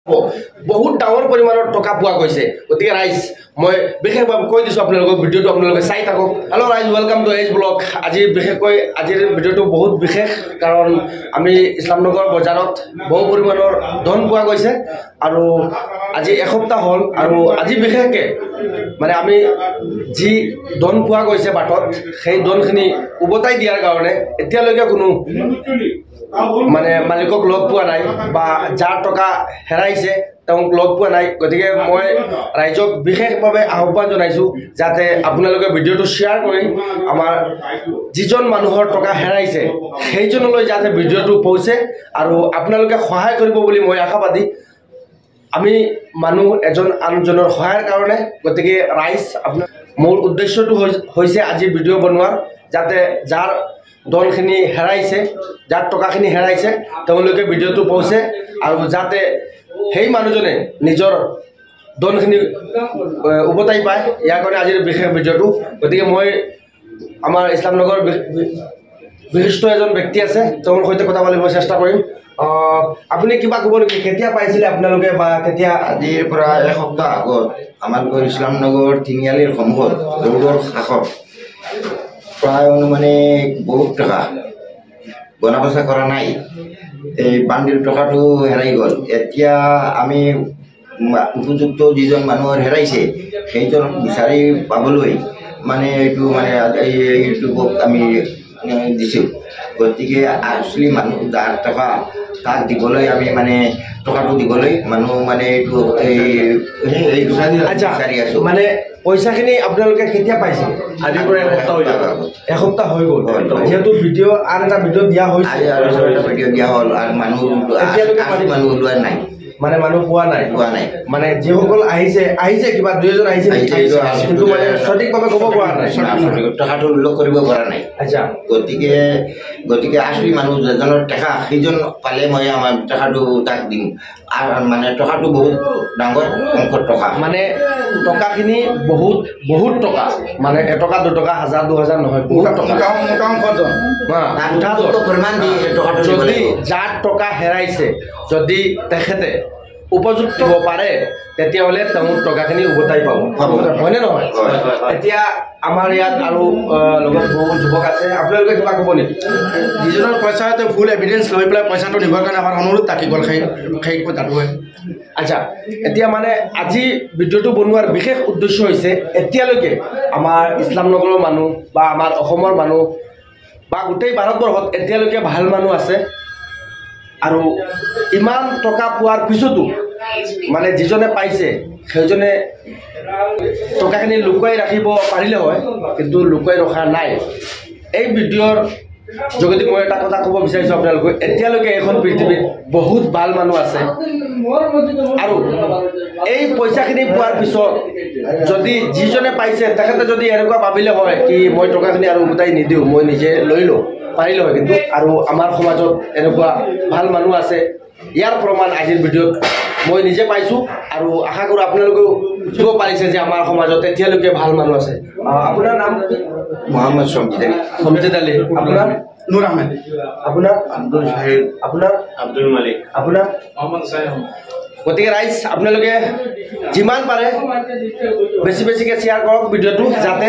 बहुत डाঙৰ পৰিমাণৰ টকা পোৱা গৈছে গতিকে ৰাইজ মই বিশেষভাৱে কৈ দিছো আপোনালোকক ভিডিঅ'টো আপোনালোকে চাই থাকক হেল্ল' ৰাইজ ওয়েলকাম টু এইচ ব্লগ আজি বিশেষকৈ আজিৰ ভিডিঅ'টো বহুত বিশেষ কাৰণ আমি ইছলামনগৰ বজাৰত বহু পৰিমাণৰ ধন পোৱা গৈছে আৰু আজি এসপ্তাহ হ'ল আৰু আজি বিশেষকৈ মানে আমি যি ধন পোৱা গৈছে বাটত সেই ধনখিনি উভতাই দিয়াৰ কাৰণে এতিয়ালৈকে কোনো মানে মালিকক লগ পোৱা নাই বা যাৰ টকা হেৰাইছে তেওঁক লগ পোৱা নাই গতিকে মই ৰাইজক বিশেষভাৱে আহ্বান জনাইছো যাতে আপোনালোকে ভিডিঅ'টো শ্বেয়াৰ কৰি আমাৰ যিজন মানুহৰ টকা হেৰাইছে সেইজনলৈ যাতে ভিডিঅ'টো পৌঁছে আৰু আপোনালোকে সহায় কৰিব বুলি মই আশাবাদী আমি মানুহ এজন আনজনৰ সহায়ৰ কাৰণে গতিকে ৰাইজ আপোনাৰ মোৰ উদ্দেশ্যটো হৈছে আজি ভিডিঅ' বনোৱাৰ যাতে যাৰ ধনখিনি হেৰাইছে যাৰ টকাখিনি হেৰাইছে তেওঁলোকে ভিডিঅ'টো পৌঁছে আৰু যাতে সেই মানুহজনে নিজৰ ধনখিনি উভতাই পায় ইয়াৰ কাৰণে আজিৰ বিশেষ ভিডিঅ'টো গতিকে মই আমাৰ ইছলামনগৰ বিশিষ্ট এজন ব্যক্তি আছে তেওঁৰ সৈতে কথা পাতিব চেষ্টা কৰিম আপুনি কিবা ক'ব নেকি কেতিয়া পাইছিলে আপোনালোকে বা কেতিয়া আজিৰ পৰা এসপ্তাহ আগত আমালোকৰ ইছলামনগৰ তিনিআলিৰ সন্মুখত ৰোডৰ কাষত প্ৰায় অনুমানে বহুত টকা বনা বচা কৰা নাই এই বান্দিল টকাটো হেৰাই গ'ল এতিয়া আমি উপযুক্ত যিজন মানুহৰ হেৰাইছে সেইজন বিচাৰি পাবলৈ মানে এইটো মানে এই ইউটিউবক আমি দিছোঁ গতিকে আচলি মানুহ যাৰ টকা তাক দিবলৈ আমি মানে টকাটো দিবলৈ মানুহ মানে এইটো বিচাৰি আছোঁ মানে পইচাখিনি আপোনালোকে কেতিয়া পাইছে আজিৰ পৰা এসপ্তাহ হৈ গ'ল যিহেতু ভিডিঅ' আন এটা ভিডিঅ' দিয়া হৈছে আৰু এটা ভিডিঅ' দিয়া হ'ল আৰু মানুহ ওলোৱা নাই মানে মানুহ পোৱা নাই মানে যিসকল আহিছে কিবা দুইজন আহিছে কিন্তু মানে সঠিকভাৱে ক'ব পৰা নাই টকাটো উল্লেখ কৰিব পৰা নাই আচ্ছা গতিকে আচলি মানুহ যেজনৰ টকা সেইজন পালে মই আমাৰ টকাটো তাক দিম আৰু মানে টকাটো বহুত ডাঙৰ অংকৰ টকা মানে টকাখিনি বহুত টকা মানে এটকা দুটকা হাজাৰ দুহাজাৰ নহয় বহুত টকা প্ৰমাণ দি টকাটো যদি যাৰ টকা হেৰাইছে যদি তেখেতে উপযুক্ত হ'ব পাৰে তেতিয়াহ'লে তেওঁৰ টকাখিনি উভতাই পাব হয়নে নহয় এতিয়া আমাৰ ইয়াত আৰু লগত বহু যুৱক আছে আপোনালোকে কিবা ক'ব নেকি যিজনৰ পইচা হয়তো ফুল এভিডেঞ্চ লৈ পেলাই পইচাটো দিবৰ কাৰণে আমাৰ অনুৰোধ থাকি গ'ল সেই কথাটো হয় আচ্ছা এতিয়া মানে আজি ভিডিঅ'টো বনোৱাৰ বিশেষ উদ্দেশ্য হৈছে এতিয়ালৈকে আমাৰ ইছলামনগৰৰ মানুহ বা আমাৰ অসমৰ মানুহ বা গোটেই ভাৰতবৰ্ষত এতিয়ালৈকে ভাল মানুহ আছে আৰু ইমান টকা পোৱাৰ পিছতো মানে যিজনে পাইছে সেইজনে টকাখিনি লুকুৱাই ৰাখিব পাৰিলে হয় কিন্তু লুকুৱাই ৰখা নাই এই ভিডিঅ'ৰ যোগেদি মই এটা কথা ক'ব বিচাৰিছোঁ আপোনালোকে এতিয়ালৈকে এইখন পৃথিৱীত বহুত ভাল মানুহ আছে আৰু এই পইচাখিনি পোৱাৰ পিছত যদি যিজনে পাইছে তেখেতে যদি এনেকুৱা ভাবিলে হয় কি মই টকাখিনি আৰু উভতাই নিদিওঁ মই নিজে লৈ লওঁ পাৰিলে হয় কিন্তু আৰু আমাৰ সমাজত এনেকুৱা ভাল মানুহ আছে ইয়াৰ প্ৰমাণ আজিৰ ভিডিঅ'ত মই নিজে পাইছোঁ আৰু আশা কৰোঁ আপোনালোকেও বুজিব পাৰিছে যে আমাৰ সমাজত এতিয়ালৈকে ভাল মানুহ আছে আপোনাৰ নাম মোহাম্মদ শমজিদ আলী আপোনাৰ নুৰ আহমেদ আপোনাৰ আব্দুল শাহিদ আপোনাৰ আব্দুল মালিক আপোনাৰ মোহাম্মদ চাইম গতিকে ৰাইজ আপোনালোকে যিমান পাৰে বেছিকৈ শ্বেয়াৰ কৰক ভিডিঅ'টো যাতে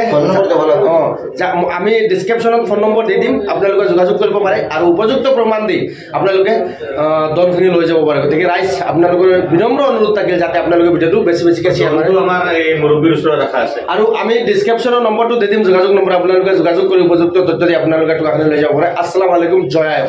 আমি ডিছক্ৰিপশ্যনত ফোন নম্বৰ দি দিম আপোনালোকে যোগাযোগ কৰিব পাৰে আৰু উপযুক্ত প্ৰমাণ দি আপোনালোকে ধনখিনি লৈ যাব পাৰে গতিকে ৰাইজ আপোনালোকৰ বিনম্ৰ অনুৰোধ থাকিল যাতে আপোনালোকে ভিডিঅ'টো বেছিকৈ শ্বেয়াৰ কৰে আমাৰ এই মুৰব্বীৰ ওচৰত ৰাখা আছে আৰু আমি ডিছক্ৰিপশ্যনৰ নম্বৰটো দি দিম যোগাযোগ নম্বৰ আপোনালোকে যোগাযোগ কৰি উপযুক্ত তথ্য দি আপোনালোকে টকাখিনি লৈ যাব পাৰে আসসালামু আলাইকুম জয় আই